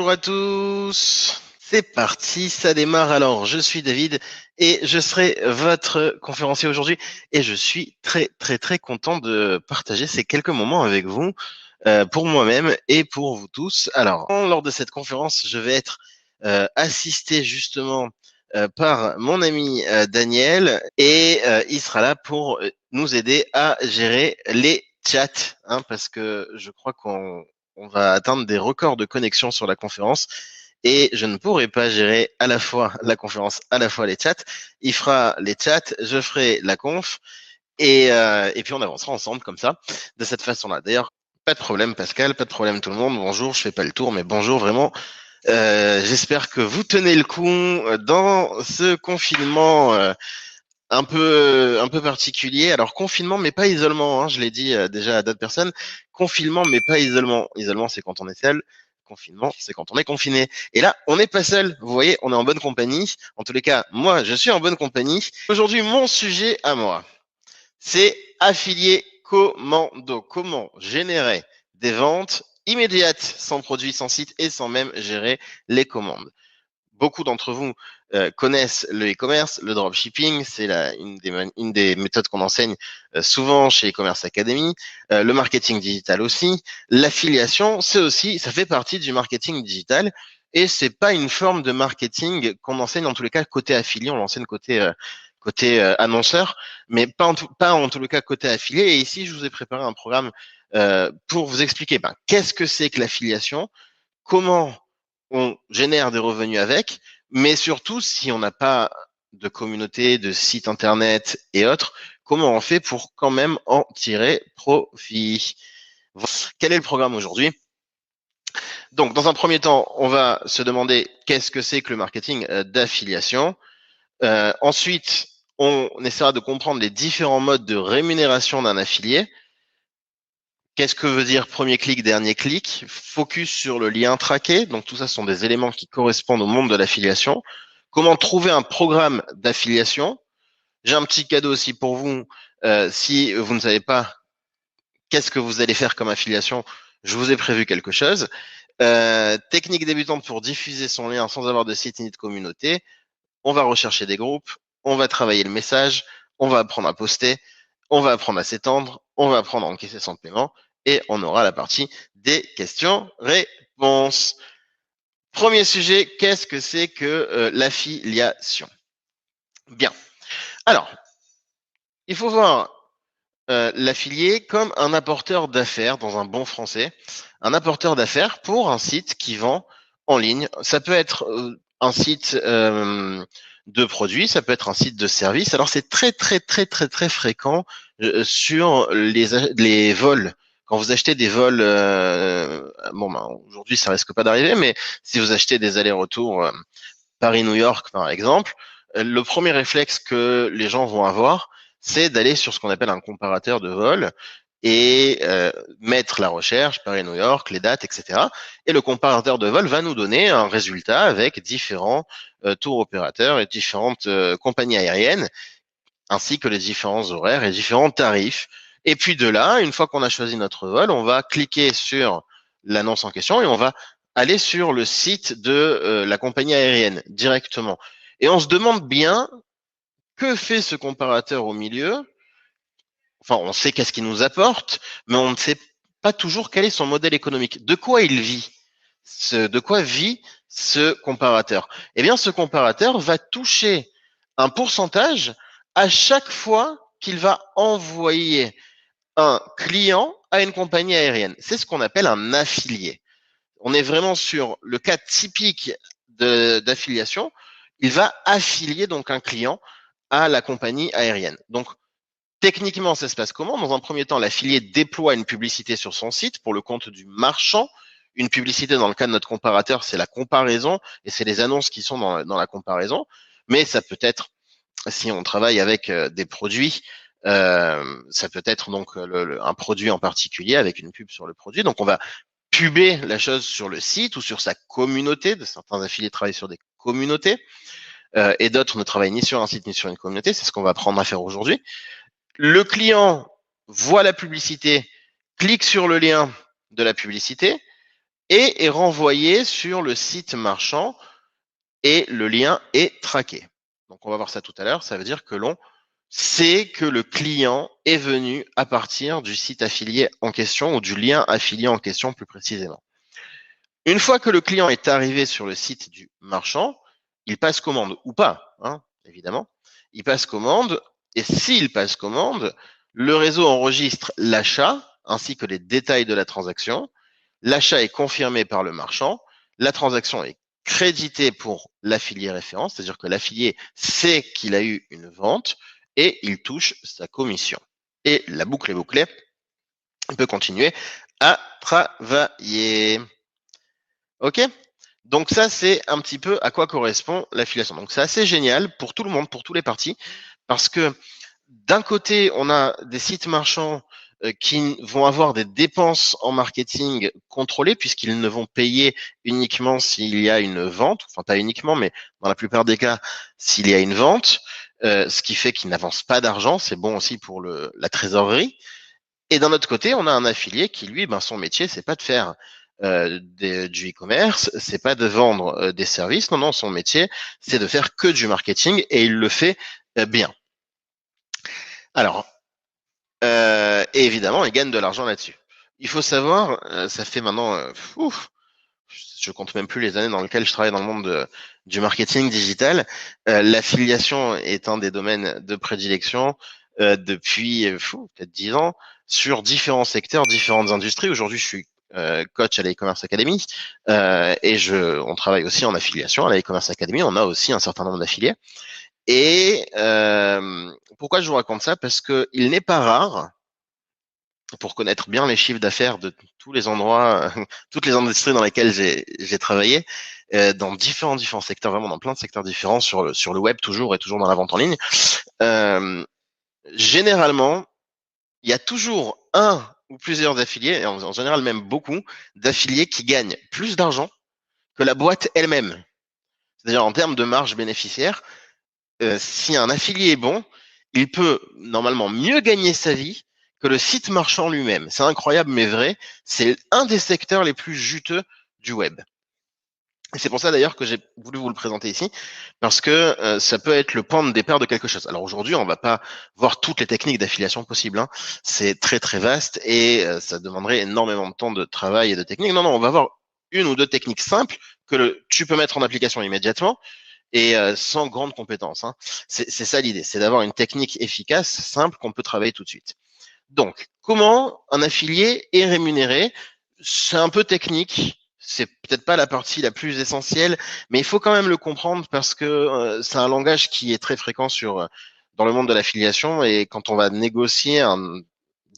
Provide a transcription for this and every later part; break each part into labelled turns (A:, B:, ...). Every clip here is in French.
A: Bonjour à tous, c'est parti, ça démarre. Alors, je suis David et je serai votre conférencier aujourd'hui et je suis très content de partager ces quelques moments avec vous pour moi-même et pour vous tous. Alors, lors de cette conférence, je vais être assisté justement par mon ami Daniel et il sera là pour nous aider à gérer les chats, hein, parce que je crois qu'on va atteindre des records de connexion sur la conférence et je ne pourrai pas gérer à la fois la conférence, à la fois les chats. Il fera les chats, je ferai la conf et puis on avancera ensemble comme ça, de cette façon-là. D'ailleurs, pas de problème Pascal, pas de problème tout le monde. Bonjour, je fais pas le tour, mais bonjour vraiment. J'espère que vous tenez le coup dans ce confinement un peu particulier. Alors confinement, mais pas isolement, hein, je l'ai dit déjà à d'autres personnes. Confinement, mais pas isolement. Isolement, c'est quand on est seul. Confinement, c'est quand on est confiné. Et là, on n'est pas seul. Vous voyez, on est en bonne compagnie. En tous les cas, moi, je suis en bonne compagnie. Aujourd'hui, mon sujet à moi, c'est affilié commando. Comment générer des ventes immédiates sans produit, sans site et sans même gérer les commandes. Beaucoup d'entre vous connaissent le e-commerce, le dropshipping, c'est une des méthodes qu'on enseigne souvent chez e-commerce academy, le marketing digital aussi, l'affiliation, c'est aussi, ça fait partie du marketing digital et c'est pas une forme de marketing qu'on enseigne en tous les cas côté affilié, on l'enseigne côté annonceur, mais pas en tous les cas côté affilié. Et ici, je vous ai préparé un programme pour vous expliquer qu'est-ce que c'est que l'affiliation, comment on génère des revenus avec, mais surtout si on n'a pas de communauté, de site internet et autres, comment on fait pour quand même en tirer profit. Quel est le programme aujourd'hui? Donc, dans un premier temps, on va se demander qu'est-ce que c'est que le marketing d'affiliation. Ensuite, on essaiera de comprendre les différents modes de rémunération d'un affilié. Qu'est-ce que veut dire premier clic, dernier clic? Focus sur le lien traqué. Donc tout ça sont des éléments qui correspondent au monde de l'affiliation. Comment trouver un programme d'affiliation? J'ai un petit cadeau aussi pour vous. Si vous ne savez pas qu'est-ce que vous allez faire comme affiliation, je vous ai prévu quelque chose. Technique débutante pour diffuser son lien sans avoir de site ni de communauté. On va rechercher des groupes, on va travailler le message, on va apprendre à poster, on va apprendre à s'étendre, on va apprendre à encaisser son paiement et on aura la partie des questions-réponses. Premier sujet, qu'est-ce que c'est que l'affiliation? Bien. Alors, il faut voir l'affilié comme un apporteur d'affaires dans un bon français, un apporteur d'affaires pour un site qui vend en ligne. Ça peut être un site de produits, ça peut être un site de service. Alors c'est très fréquent sur les vols. Quand vous achetez des vols, aujourd'hui ça risque pas d'arriver, mais si vous achetez des allers-retours Paris-New York par exemple, le premier réflexe que les gens vont avoir, c'est d'aller sur ce qu'on appelle un comparateur de vol et mettre la recherche, Paris-New York, les dates, etc. Et le comparateur de vol va nous donner un résultat avec différents tours opérateurs et différentes compagnies aériennes, ainsi que les différents horaires et différents tarifs. Et puis de là, une fois qu'on a choisi notre vol, on va cliquer sur l'annonce en question et on va aller sur le site de la compagnie aérienne directement. Et on se demande bien que fait ce comparateur au milieu. Enfin, on sait qu'est-ce qu'il nous apporte, mais on ne sait pas toujours quel est son modèle économique. De quoi il vit? De quoi vit ce comparateur? Eh bien, ce comparateur va toucher un pourcentage à chaque fois qu'il va envoyer un client à une compagnie aérienne. C'est ce qu'on appelle un affilié. On est vraiment sur le cas typique d'affiliation. Il va affilier donc un client à la compagnie aérienne. Donc, techniquement, ça se passe comment? Dans un premier temps, l'affilié déploie une publicité sur son site pour le compte du marchand. Une publicité, dans le cas de notre comparateur, c'est la comparaison et c'est les annonces qui sont dans la comparaison. Mais ça peut être, si on travaille avec des produits, ça peut être donc un produit en particulier avec une pub sur le produit. Donc, on va puber la chose sur le site ou sur sa communauté. Certains affiliés travaillent sur des communautés et d'autres ne travaillent ni sur un site ni sur une communauté. C'est ce qu'on va apprendre à faire aujourd'hui. Le client voit la publicité, clique sur le lien de la publicité, et est renvoyé sur le site marchand et le lien est traqué. Donc on va voir ça tout à l'heure, ça veut dire que l'on sait que le client est venu à partir du site affilié en question ou du lien affilié en question plus précisément. Une fois que le client est arrivé sur le site du marchand, il passe commande ou pas, hein, évidemment. Il passe commande et s'il passe commande, le réseau enregistre l'achat ainsi que les détails de la transaction. L'achat est confirmé par le marchand. La transaction est créditée pour l'affilié référent, c'est-à-dire que l'affilié sait qu'il a eu une vente et il touche sa commission. Et la boucle est bouclée. Il peut continuer à travailler. OK? Donc ça, c'est un petit peu à quoi correspond l'affiliation. Donc c'est assez génial pour tout le monde, pour tous les parties, parce que d'un côté, on a des sites marchands qui vont avoir des dépenses en marketing contrôlées, puisqu'ils ne vont payer uniquement s'il y a une vente, enfin pas uniquement, mais dans la plupart des cas, s'il y a une vente, ce qui fait qu'ils n'avancent pas d'argent, c'est bon aussi pour la trésorerie. Et d'un autre côté, on a un affilié qui, lui, ben, son métier, c'est pas de faire du e-commerce, c'est pas de vendre des services. Non, non, son métier, c'est de faire que du marketing et il le fait bien. Alors, et évidemment, il gagne de l'argent là-dessus. Il faut savoir, ça fait maintenant, je compte même plus les années dans lesquelles je travaille dans le monde du marketing digital. L'affiliation est un des domaines de prédilection depuis peut-être 10 ans sur différents secteurs, différentes industries. Aujourd'hui, je suis coach à l'e-commerce academy et on travaille aussi en affiliation à l'e-commerce academy. On a aussi un certain nombre d'affiliés. Et pourquoi je vous raconte ça? Parce que il n'est pas rare, pour connaître bien les chiffres d'affaires de tous les endroits, toutes les industries dans lesquelles j'ai travaillé, dans différents secteurs, vraiment dans plein de secteurs différents, sur le web toujours et toujours dans la vente en ligne. Généralement, il y a toujours un ou plusieurs affiliés, et en général même beaucoup, d'affiliés qui gagnent plus d'argent que la boîte elle-même. C'est-à-dire en termes de marge bénéficiaire, si un affilié est bon, il peut normalement mieux gagner sa vie que le site marchand lui-même. C'est incroyable mais vrai. C'est un des secteurs les plus juteux du web. Et c'est pour ça d'ailleurs que j'ai voulu vous le présenter ici, parce que ça peut être le point de départ de quelque chose. Alors aujourd'hui, on va pas voir toutes les techniques d'affiliation possibles, hein. C'est très très vaste et ça demanderait énormément de temps de travail et de technique. Non, non, on va voir une ou deux techniques simples que tu peux mettre en application immédiatement et sans grande compétence, hein. C'est ça l'idée, c'est d'avoir une technique efficace, simple, qu'on peut travailler tout de suite. Donc, comment un affilié est rémunéré? C'est un peu technique, c'est peut-être pas la partie la plus essentielle, mais il faut quand même le comprendre parce que c'est un langage qui est très fréquent dans le monde de l'affiliation et quand on va négocier un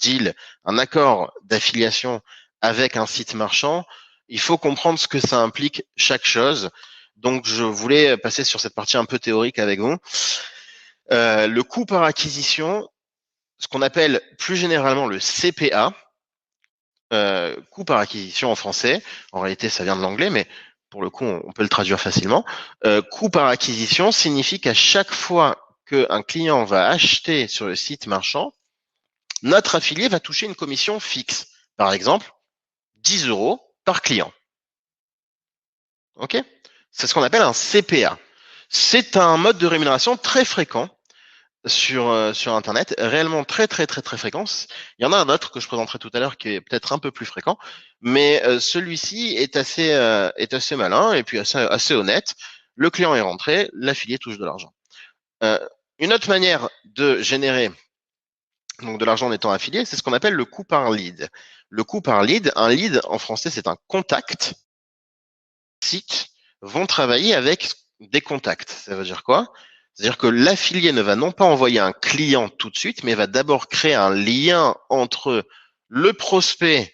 A: deal, un accord d'affiliation avec un site marchand, il faut comprendre ce que ça implique chaque chose. Donc, je voulais passer sur cette partie un peu théorique avec vous. Le coût par acquisition, ce qu'on appelle plus généralement le CPA, coût par acquisition en français. En réalité, ça vient de l'anglais, mais pour le coup, on peut le traduire facilement. Coût par acquisition signifie qu'à chaque fois qu'un client va acheter sur le site marchand, notre affilié va toucher une commission fixe. Par exemple, 10 euros par client. OK? C'est ce qu'on appelle un CPA. C'est un mode de rémunération très fréquent sur Internet, réellement très très très très fréquent. Il y en a un autre que je présenterai tout à l'heure qui est peut-être un peu plus fréquent, mais celui-ci est assez malin et puis assez honnête. Le client est rentré, l'affilié touche de l'argent. Une autre manière de générer donc de l'argent en étant affilié, c'est ce qu'on appelle le coût par lead. Le coût par lead, un lead en français c'est un contact. Les sites vont travailler avec des contacts. Ça veut dire quoi? C'est-à-dire que l'affilié ne va non pas envoyer un client tout de suite, mais va d'abord créer un lien entre le prospect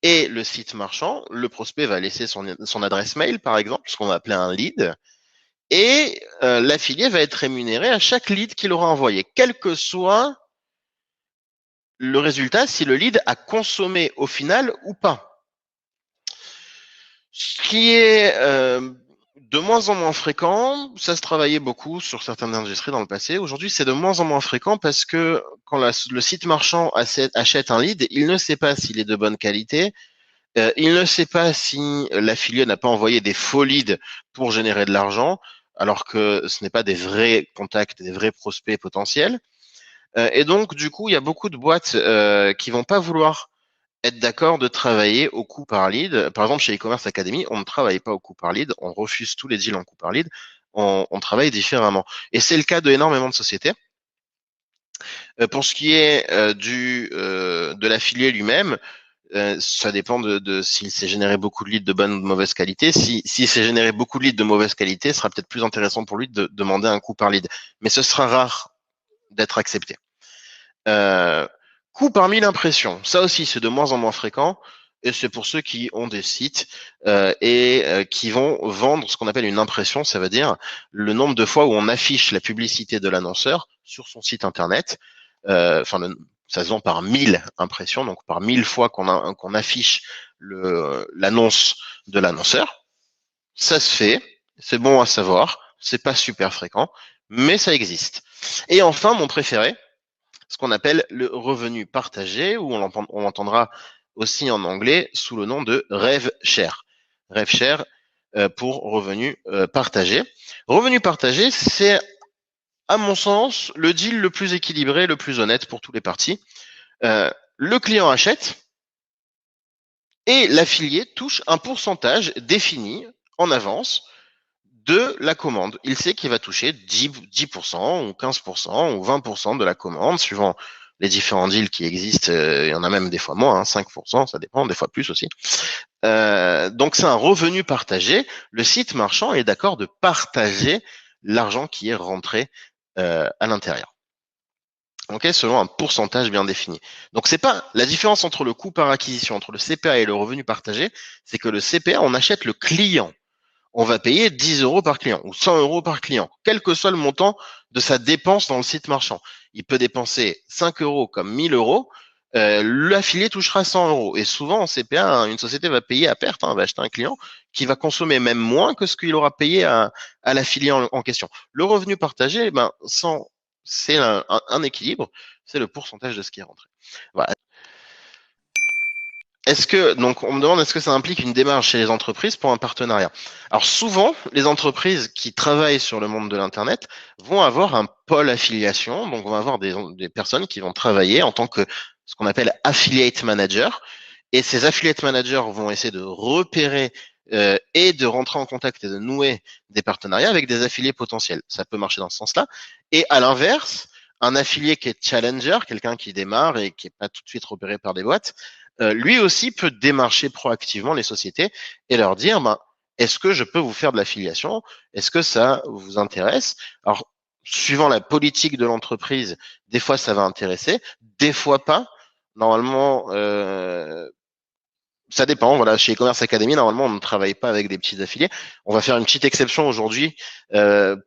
A: et le site marchand. Le prospect va laisser son adresse mail, par exemple, ce qu'on va appeler un lead. Et l'affilié va être rémunéré à chaque lead qu'il aura envoyé, quel que soit le résultat, si le lead a consommé au final ou pas. Ce qui est de moins en moins fréquent, ça se travaillait beaucoup sur certaines industries dans le passé. Aujourd'hui, c'est de moins en moins fréquent parce que quand le site marchand achète un lead, il ne sait pas s'il est de bonne qualité, Il ne sait pas si l'affilié n'a pas envoyé des faux leads pour générer de l'argent, alors que ce n'est pas des vrais contacts, des vrais prospects potentiels. Et donc, du coup, il y a beaucoup de boîtes qui vont pas vouloir être d'accord de travailler au coût par lead. Par exemple, chez e-commerce Academy, on ne travaille pas au coût par lead, on refuse tous les deals en coût par lead, on travaille différemment. Et c'est le cas de énormément de sociétés. Pour ce qui est de l'affilié lui-même, ça dépend de s'il s'est généré beaucoup de leads de bonne ou de mauvaise qualité. S'il s'est généré beaucoup de leads de mauvaise qualité, ce sera peut-être plus intéressant pour lui de demander un coût par lead. Mais ce sera rare d'être accepté. Euh, Coût par 1000 impressions, ça aussi c'est de moins en moins fréquent. Et c'est pour ceux qui ont des sites qui vont vendre ce qu'on appelle une impression, ça veut dire le nombre de fois où on affiche la publicité de l'annonceur sur son site internet. Ça se vend par 1000 impressions, donc par 1000 fois qu'on affiche l'annonce de l'annonceur. Ça se fait, c'est bon à savoir, c'est pas super fréquent, mais ça existe. Et enfin, mon préféré, ce qu'on appelle le revenu partagé, ou on l'entendra aussi en anglais sous le nom de rev share. Rev share pour revenu partagé. Revenu partagé, c'est à mon sens le deal le plus équilibré, le plus honnête pour tous les parties. Le client achète et l'affilié touche un pourcentage défini en avance de la commande. Il sait qu'il va toucher 10% ou 15% ou 20% de la commande, suivant les différents deals qui existent. Il y en a même des fois moins, 5%, ça dépend, des fois plus aussi. Donc c'est un revenu partagé. Le site marchand est d'accord de partager l'argent qui est rentré à l'intérieur. Ok, selon un pourcentage bien défini. Donc c'est pas la différence entre le coût par acquisition, entre le CPA et le revenu partagé, c'est que le CPA, on achète le client. On va payer 10 euros par client ou 100 euros par client, quel que soit le montant de sa dépense dans le site marchand. Il peut dépenser 5 euros comme 1000 euros, l'affilié touchera 100 euros. Et souvent, en CPA, une société va payer à perte, va acheter un client qui va consommer même moins que ce qu'il aura payé à l'affilié en question. Le revenu partagé, c'est un équilibre, c'est le pourcentage de ce qui est rentré. Voilà. Donc, on me demande est-ce que ça implique une démarche chez les entreprises pour un partenariat? Alors, souvent, les entreprises qui travaillent sur le monde de l'Internet vont avoir un pôle affiliation, donc vont avoir des personnes qui vont travailler en tant que ce qu'on appelle affiliate manager. Et ces affiliate managers vont essayer de repérer et de rentrer en contact et de nouer des partenariats avec des affiliés potentiels. Ça peut marcher dans ce sens-là. Et à l'inverse, un affilié qui est challenger, quelqu'un qui démarre et qui n'est pas tout de suite repéré par des boîtes, lui aussi peut démarcher proactivement les sociétés et leur dire, est-ce que je peux vous faire de l'affiliation? Est-ce que ça vous intéresse? Alors, suivant la politique de l'entreprise, des fois ça va intéresser, des fois pas. Normalement, ça dépend. Voilà, chez e-commerce Academy, normalement, on ne travaille pas avec des petits affiliés. On va faire une petite exception aujourd'hui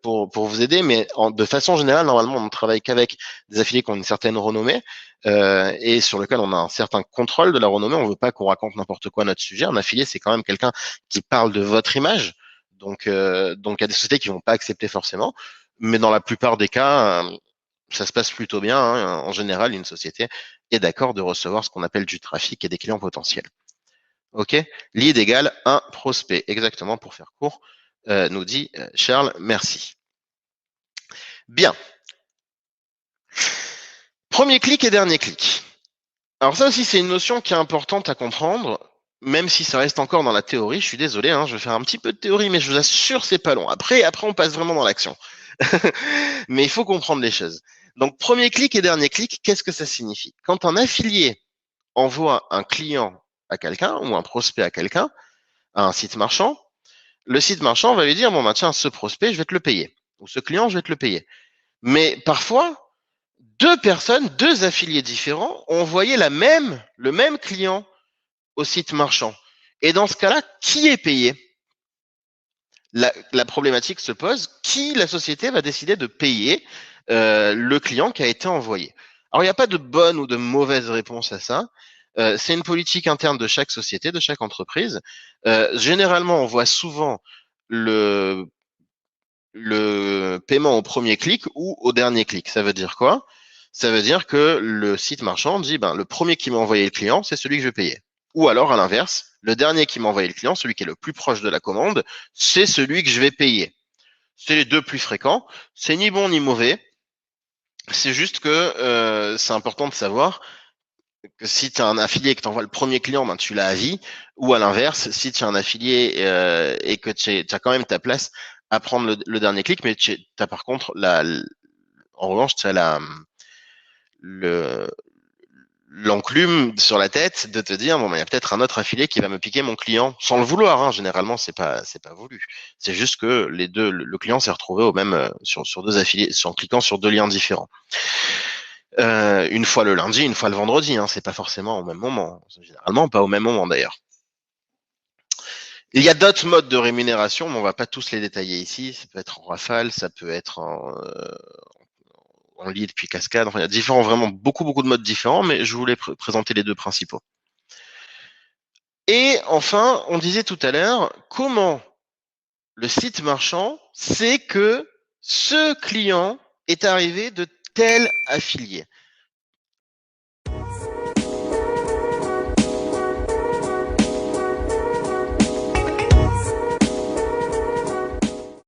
A: pour vous aider, mais de façon générale, normalement, on ne travaille qu'avec des affiliés qui ont une certaine renommée et sur lequel on a un certain contrôle de la renommée. On ne veut pas qu'on raconte n'importe quoi à notre sujet. Un affilié, c'est quand même quelqu'un qui parle de votre image. Donc, il y a des sociétés qui vont pas accepter forcément, mais dans la plupart des cas, ça se passe plutôt bien. En général, une société est d'accord de recevoir ce qu'on appelle du trafic et des clients potentiels. OK? Lead égale un prospect. Exactement, pour faire court, nous dit Charles. Merci. Bien. Premier clic et dernier clic. Alors ça aussi, c'est une notion qui est importante à comprendre, même si ça reste encore dans la théorie. Je suis désolé, je vais faire un petit peu de théorie, mais je vous assure, c'est pas long. Après, on passe vraiment dans l'action. Mais il faut comprendre les choses. Donc, premier clic et dernier clic, qu'est-ce que ça signifie? Quand un affilié envoie un client à quelqu'un ou un prospect à quelqu'un, à un site marchand, le site marchand va lui dire, tiens, ce prospect, je vais te le payer. Ou ce client, je vais te le payer. Mais parfois, deux affiliés différents ont envoyé le même client au site marchand. Et dans ce cas-là, qui est payé? La problématique se pose, qui la société va décider de payer le client qui a été envoyé? Alors, il n'y a pas de bonne ou de mauvaise réponse à ça. C'est une politique interne de chaque société, de chaque entreprise. Généralement, on voit souvent le paiement au premier clic ou au dernier clic. Ça veut dire quoi? Ça veut dire que le site marchand dit, le premier qui m'a envoyé le client, c'est celui que je vais payer. Ou alors, à l'inverse, Le dernier qui m'a envoyé le client, celui qui est le plus proche de la commande, c'est celui que je vais payer. C'est les deux plus fréquents. C'est ni bon ni mauvais. C'est juste que c'est important de savoir que si tu as un affilié et que tu envoies le premier client, ben, tu l'as à vie. Ou à l'inverse, si tu as un affilié et que tu as quand même ta place à prendre le dernier clic, mais tu as par contre, en revanche, tu as le, l'enclume sur la tête de te dire bon ben, il y a peut-être un autre affilié qui va me piquer mon client sans le vouloir, hein. Généralement c'est pas voulu, c'est juste que les deux le client s'est retrouvé au même sur deux affiliés en cliquant sur deux liens différents, une fois le lundi, une fois le vendredi, hein. C'est pas forcément au même moment, généralement pas au même moment d'ailleurs. Il y a d'autres modes de rémunération, mais on va pas tous les détailler ici. Ça peut être en rafale, ça peut être en lead puis cascade. Enfin, il y a différents, vraiment beaucoup de modes différents, mais je voulais présenter les deux principaux. Et enfin, on disait tout à l'heure, comment le site marchand sait que ce client est arrivé de tel affilié.